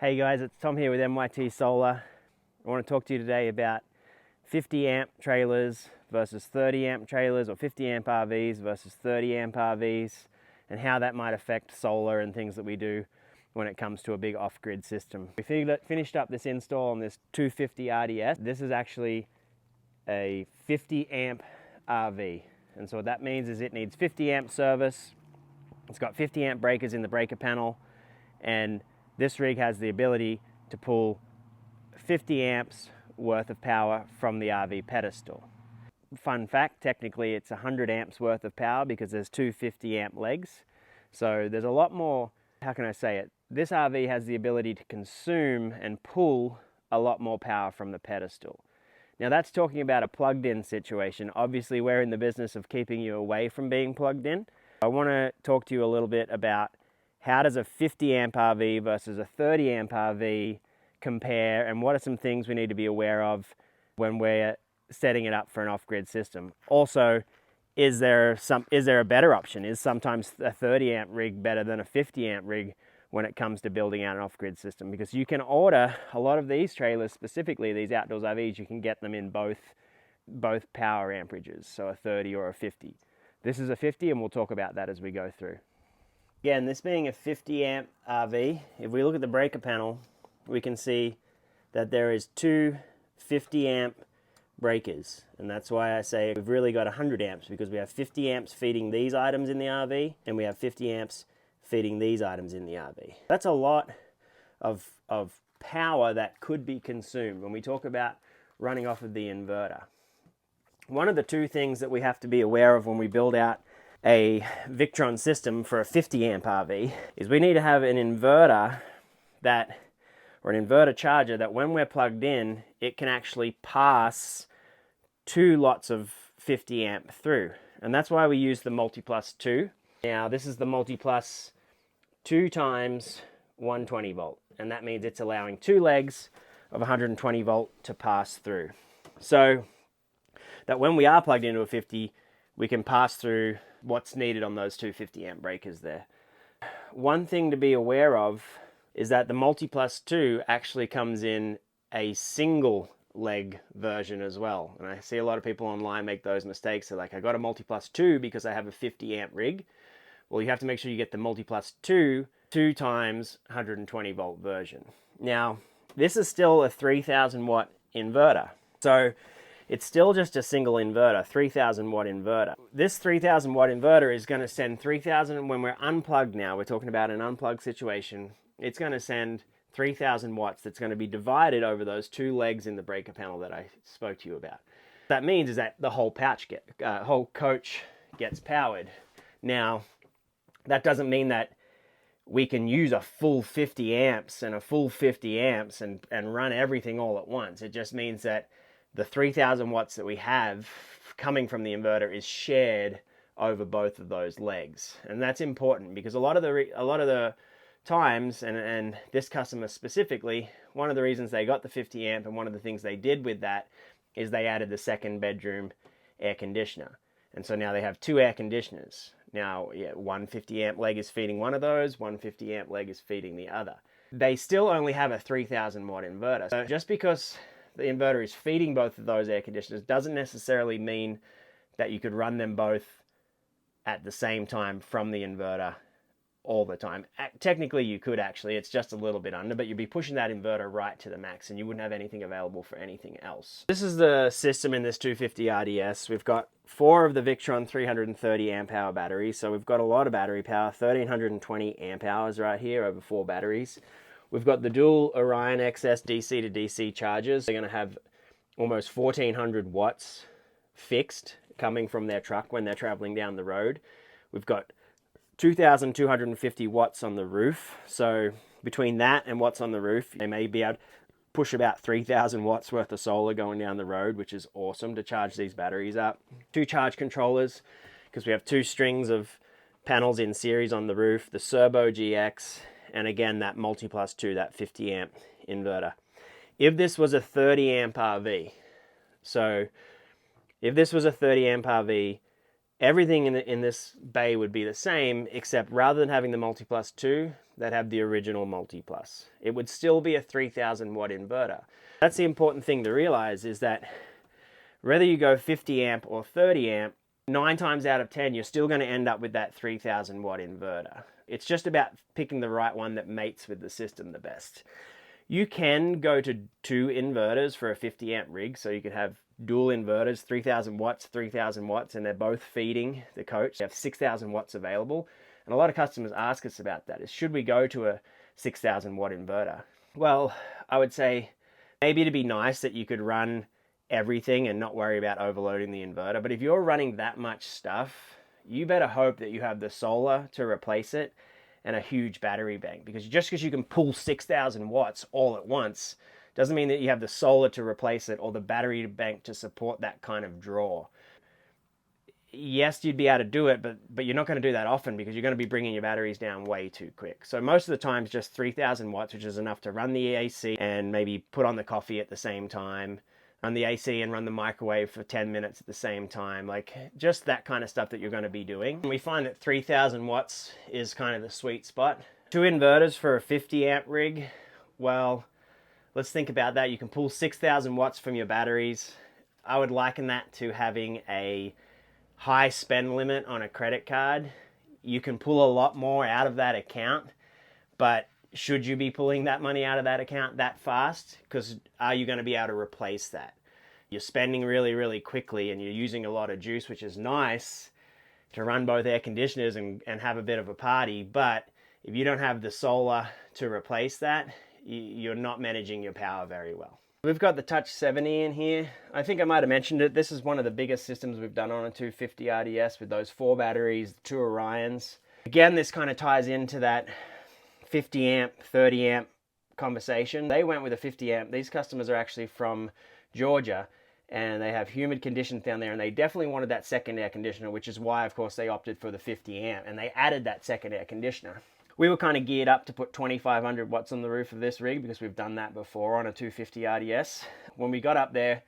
Hey guys, it's Tom here with MYT Solar. I want to talk to you today about 50 amp trailers versus 30 amp trailers, or 50 amp RVs versus 30 amp RVs, and how that might affect solar and things that we do when it comes to a big off-grid system. We finished up this install on this 250 RDS. This is actually a 50 amp RV. And so what that means is it needs 50 amp service. It's got 50 amp breakers in the breaker panel, and this rig has the ability to pull 50 amps worth of power from the RV pedestal. Fun fact, technically it's 100 amps worth of power because there's two 50 amp legs. So there's a lot more, how can I say it? This RV has the ability to consume and pull a lot more power from the pedestal. Now that's talking about a plugged in situation. Obviously we're in the business of keeping you away from being plugged in. I want to talk to you a little bit about how does a 50 amp RV versus a 30 amp RV compare, and what are some things we need to be aware of when we're setting it up for an off-grid system. Also, is there a better option? Is sometimes a 30 amp rig better than a 50 amp rig when it comes to building out an off-grid system? Because you can order a lot of these trailers, specifically these outdoors RVs, you can get them in both power amperages, so a 30 or a 50. This is a 50, and we'll talk about that as we go through. Again, this being a 50 amp RV, if we look at the breaker panel, we can see that there is two 50 amp breakers. And that's why I say we've really got 100 amps, because we have 50 amps feeding these items in the RV, and we have 50 amps feeding these items in the RV. That's a lot of power that could be consumed when we talk about running off of the inverter. One of the two things that we have to be aware of when we build out a Victron system for a 50 amp RV is we need to have an inverter or an inverter charger that when we're plugged in, it can actually pass two lots of 50 amp through. And that's why we use the Multiplus 2. Now this is the Multiplus 2 times 120 volt. And that means it's allowing two legs of 120 volt to pass through. So that when we are plugged into a 50, we can pass through what's needed on those two 50 amp breakers there. One thing to be aware of is that the Multiplus 2 actually comes in a single leg version as well. And I see a lot of people online make those mistakes. They're like, I got a Multiplus 2 because I have a 50 amp rig. Well, you have to make sure you get the Multiplus 2 times 120 volt version. Now, this is still a 3000 watt inverter. So it's still just a single inverter, 3000 watt inverter. This 3000 watt inverter is going to send 3000, when we're unplugged now, we're talking about an unplugged situation, it's going to send 3000 watts that's going to be divided over those two legs in the breaker panel that I spoke to you about. What that means is that the whole whole coach gets powered. Now, that doesn't mean that we can use a full 50 amps and a full 50 amps and run everything all at once. It just means that the 3000 watts that we have coming from the inverter is shared over both of those legs. And that's important because a lot of the times, and this customer specifically, one of the reasons they got the 50 amp and one of the things they did with that is they added the second bedroom air conditioner. And so now they have two air conditioners. Now, yeah, one 50 amp leg is feeding one of those, one 50 amp leg is feeding the other. They still only have a 3000 watt inverter. So just because the inverter is feeding both of those air conditioners doesn't necessarily mean that you could run them both at the same time from the inverter all the time. Technically you could actually, it's just a little bit under, but you'd be pushing that inverter right to the max and you wouldn't have anything available for anything else. This is the system in this 250 RDS. We've got 4 of the Victron 330 amp hour batteries, so we've got a lot of battery power, 1320 amp hours right here over 4 batteries. We've got the dual Orion XS DC to DC chargers. They're going to have almost 1400 watts fixed coming from their truck when they're traveling down the road. We've got 2250 watts on the roof. So between that and what's on the roof, they may be able to push about 3000 watts worth of solar going down the road, which is awesome to charge these batteries up. 2 charge controllers, because we have 2 strings of panels in series on the roof, the Serbo GX, and again, that Multiplus 2, that 50 amp inverter. If this was a 30 amp RV, so if this was a 30 amp RV, Everything in this bay would be the same, except rather than having the Multi-Plus 2, they'd have the original Multi-Plus. It would still be a 3000 watt inverter. That's the important thing to realize, is that whether you go 50 amp or 30 amp, 9 times out of 10, you're still going to end up with that 3000 watt inverter. It's just about picking the right one that mates with the system the best. You can go to 2 inverters for a 50 amp rig, so you could have dual inverters, 3000 watts, 3000 watts, and they're both feeding the coach. You have 6000 watts available. And a lot of customers ask us about that, is should we go to a 6000 watt inverter? Well, I would say maybe it'd be nice that you could run everything and not worry about overloading the inverter. But if you're running that much stuff, you better hope that you have the solar to replace it and a huge battery bank, because just because you can pull 6000 watts all at once doesn't mean that you have the solar to replace it or the battery bank to support that kind of draw. Yes, you'd be able to do it, but you're not going to do that often, because you're going to be bringing your batteries down way too quick. So most of the time it's just 3000 watts, which is enough to run the AC and maybe put on the coffee at the same time, run the AC and run the microwave for 10 minutes at the same time, like just that kind of stuff that you're going to be doing. And we find that 3000 watts is kind of the sweet spot. 2 inverters for a 50 amp rig, well, let's think about that. You can pull 6000 watts from your batteries. I would liken that to having a high spend limit on a credit card. You can pull a lot more out of that account, but should you be pulling that money out of that account that fast? Because are you going to be able to replace that? You're spending really, really quickly and you're using a lot of juice, which is nice to run both air conditioners and have a bit of a party. But if you don't have the solar to replace that, you're not managing your power very well. We've got the Touch 70 in here. I think I might have mentioned it. This is one of the biggest systems we've done on a 250 RDS with those 4 batteries, 2 Orions. Again, this kind of ties into that 50 amp, 30 amp conversation. They went with a 50 amp. These customers are actually from Georgia, and they have humid conditions down there, and they definitely wanted that second air conditioner, which is why, of course, they opted for the 50 amp, and they added that second air conditioner. We were kind of geared up to put 2500 watts on the roof of this rig, because we've done that before on a 250 RDS. When we got up there,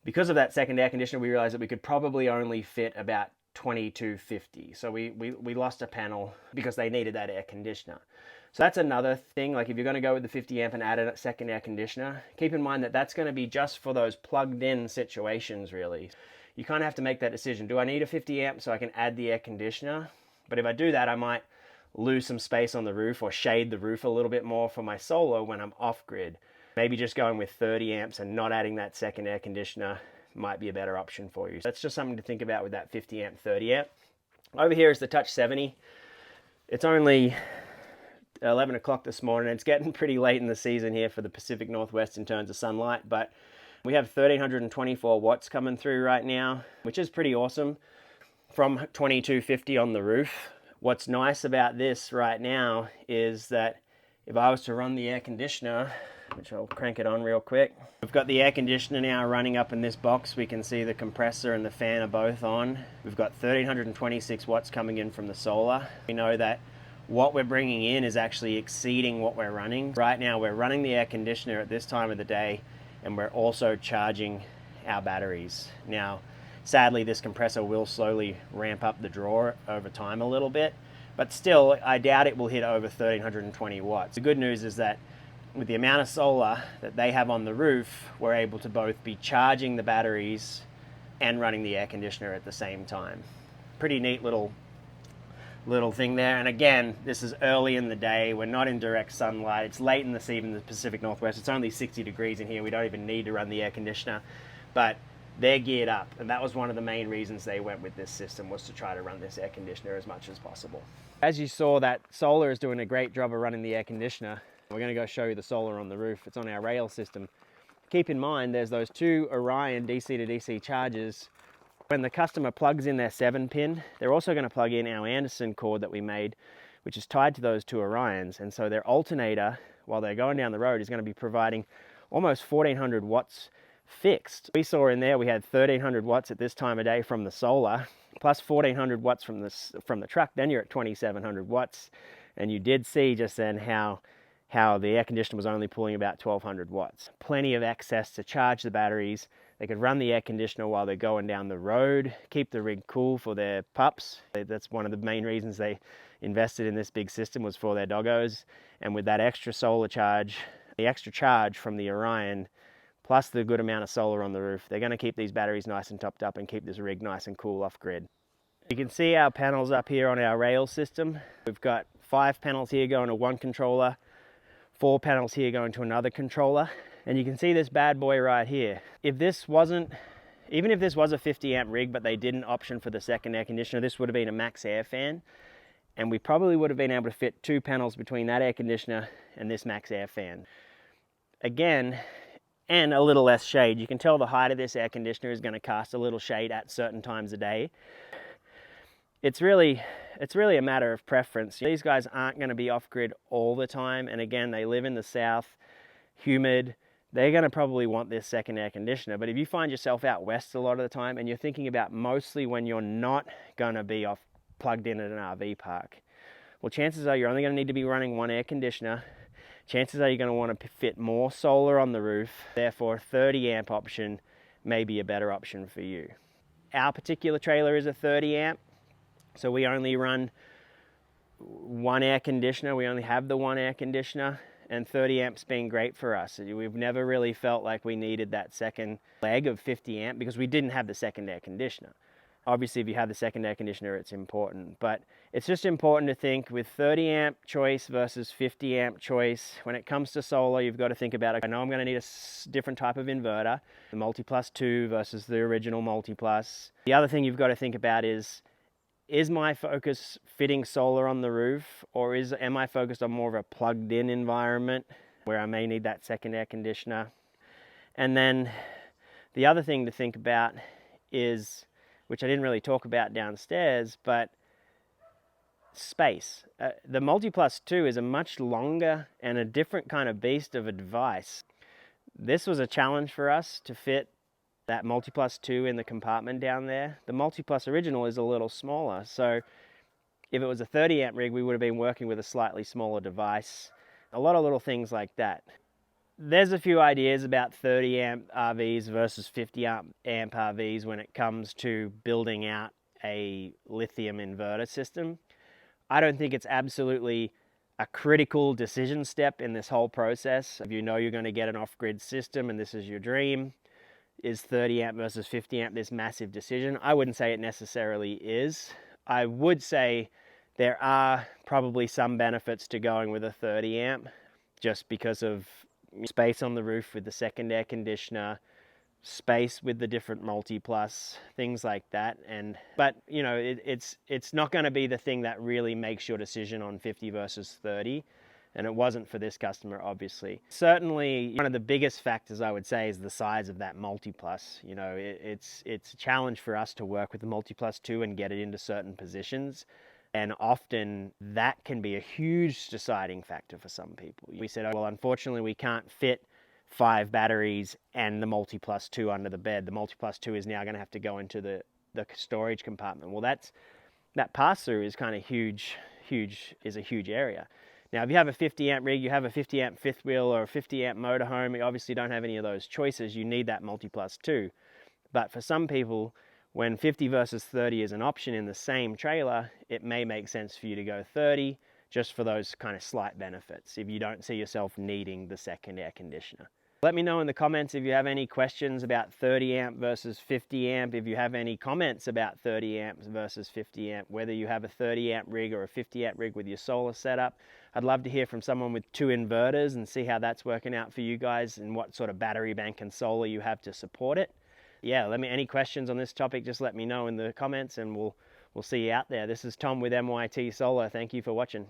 because of that second air conditioner, we realized that we could probably only fit about 2250. So we lost a panel because they needed that air conditioner. So that's another thing. Like if you're going to go with the 50 amp and add a second air conditioner, keep in mind that that's going to be just for those plugged in situations, really. You kind of have to make that decision. Do I need a 50 amp so I can add the air conditioner? But if I do that, I might lose some space on the roof or shade the roof a little bit more for my solar when I'm off grid. Maybe just going with 30 amps and not adding that second air conditioner might be a better option for you. That's just something to think about with that 50 amp, 30 amp. Over here is the Touch 70. It's only 11 o'clock this morning. It's getting pretty late in the season here for the Pacific Northwest in terms of sunlight, but we have 1324 watts coming through right now, which is pretty awesome from 2250 on the roof. What's nice about this right now is that if I was to run the air conditioner, which I'll crank it on real quick. We've got the air conditioner now running up in this box. We can see the compressor and the fan are both on. We've got 1326 watts coming in from the solar. We know that what we're bringing in is actually exceeding what we're running. Right now we're running the air conditioner at this time of the day, and we're also charging our batteries. Now, sadly, this compressor will slowly ramp up the draw over time a little bit, but still, I doubt it will hit over 1320 watts. The good news is that with the amount of solar that they have on the roof, we're able to both be charging the batteries and running the air conditioner at the same time. Pretty neat little thing there. And again, this is early in the day. We're not in direct sunlight. It's late in the season in the Pacific Northwest. It's only 60 degrees in here. We don't even need to run the air conditioner, but they're geared up. And that was one of the main reasons they went with this system, was to try to run this air conditioner as much as possible. As you saw, that solar is doing a great job of running the air conditioner. We're going to go show you the solar on the roof. It's on our rail system. Keep in mind, there's those 2 Orion DC to DC chargers. When the customer plugs in their 7-pin, they're also going to plug in our Anderson cord that we made, which is tied to those 2 Orions. And so their alternator, while they're going down the road, is going to be providing almost 1400 watts fixed. We saw in there we had 1300 watts at this time of day from the solar, plus 1400 watts from the truck. Then you're at 2700 watts. And you did see just then how the air conditioner was only pulling about 1200 watts. Plenty of access to charge the batteries, They could run the air conditioner while they're going down the road, keep the rig cool for their pups. That's one of the main reasons they invested in this big system, was for their doggos. And with that extra solar charge, the extra charge from the Orion, plus the good amount of solar on the roof, they're going to keep these batteries nice and topped up and keep this rig nice and cool off grid. You can see our panels up here on our rail system. We've got 5 panels here going to one controller, 4 panels here going to another controller. And you can see this bad boy right here. Even if this was a 50 amp rig, but they didn't option for the second air conditioner, this would have been a max air fan. And we probably would have been able to fit 2 panels between that air conditioner and this max air fan. Again, and a little less shade. You can tell the height of this air conditioner is going to cast a little shade at certain times of day. It's really a matter of preference. These guys aren't going to be off grid all the time. And again, they live in the south, humid. They're going to probably want this second air conditioner. But if you find yourself out west a lot of the time and you're thinking about mostly when you're not going to be plugged in at an RV park, well, chances are you're only going to need to be running 1 air conditioner. Chances are you're going to want to fit more solar on the roof. Therefore, a 30 amp option may be a better option for you. Our particular trailer is a 30 amp. So we only run 1 air conditioner. We only have the 1 air conditioner. And 30 amps been great for us. We've never really felt like we needed that second leg of 50 amp because we didn't have the second air conditioner. Obviously, if you have the second air conditioner, it's important. But it's just important to think with 30 amp choice versus 50 amp choice. When it comes to solar, you've got to think about it. I know I'm going to need a different type of inverter, the MultiPlus 2 versus the original MultiPlus. The other thing you've got to think about is my focus fitting solar on the roof, or am I focused on more of a plugged in environment where I may need that second air conditioner? And then the other thing to think about is, which I didn't really talk about downstairs, but space. The MultiPlus 2 is a much longer and a different kind of beast of a device. This was a challenge for us to fit that MultiPlus 2 in the compartment down there. The MultiPlus original is a little smaller, so if it was a 30 amp rig, we would have been working with a slightly smaller device. A lot of little things like that. There's a few ideas about 30 amp RVs versus 50 amp RVs when it comes to building out a lithium inverter system. I don't think it's absolutely a critical decision step in this whole process. If you know you're going to get an off-grid system and this is your dream, is 30 amp versus 50 amp this massive decision? I wouldn't say it necessarily is. I would say there are probably some benefits to going with a 30 amp just because of space on the roof with the second air conditioner, space with the different MultiPlus, things like that. But you know, it's not going to be the thing that really makes your decision on 50 versus 30. And it wasn't for this customer, obviously. Certainly, one of the biggest factors I would say is the size of that MultiPlus. You know, it's a challenge for us to work with the MultiPlus 2 and get it into certain positions. And often that can be a huge deciding factor for some people. We said, oh, well, unfortunately, we can't fit 5 batteries and the MultiPlus 2 under the bed. The MultiPlus 2 is now going to have to go into the storage compartment. Well, that pass-through is kind of huge, is a huge area. Now, if you have a 50 amp rig, you have a 50 amp fifth wheel or a 50 amp motorhome, you obviously don't have any of those choices. You need that MultiPlus 2. But for some people, when 50 versus 30 is an option in the same trailer, it may make sense for you to go 30 just for those kind of slight benefits if you don't see yourself needing the second air conditioner. Let me know in the comments if you have any questions about 30 amp versus 50 amp, if you have any comments about 30 amps versus 50 amp, whether you have a 30 amp rig or a 50 amp rig with your solar setup. I'd love to hear from someone with 2 inverters and see how that's working out for you guys and what sort of battery bank and solar you have to support it. Yeah, any questions on this topic, just let me know in the comments and we'll see you out there. This is Tom with MYT Solar. Thank you for watching.